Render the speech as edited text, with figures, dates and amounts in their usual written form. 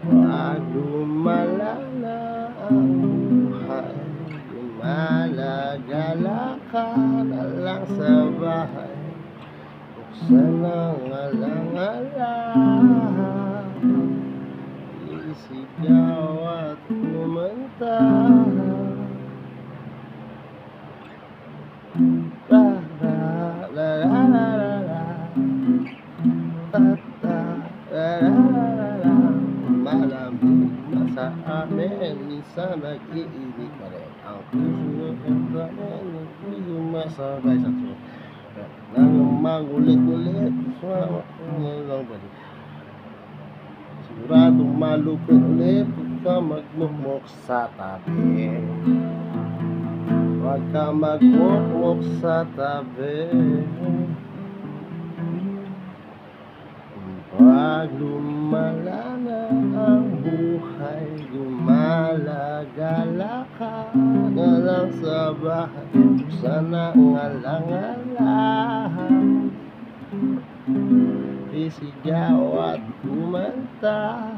Wag lumalala ang buhay, lumalagala ka na lang sa bahay. Buksan ang alang-alang, isigaw at kumanta. La la la la la la la, ta ta la la la la la. Malamig na sa amin, minsan nag-iinit pa rin ang puso ng tanin, hindi masabay sa tuwa. Nang mangulit-ulit, lang ba? Siguradong malupit ulit, huwag ka magmukmok sa tabi. Huwag ka magmukmok sa tabi. Wag lumala na ang buhay, lumalagala ka na lang sa bahay. Buksan ang alang-alang, isigaw at kumanta.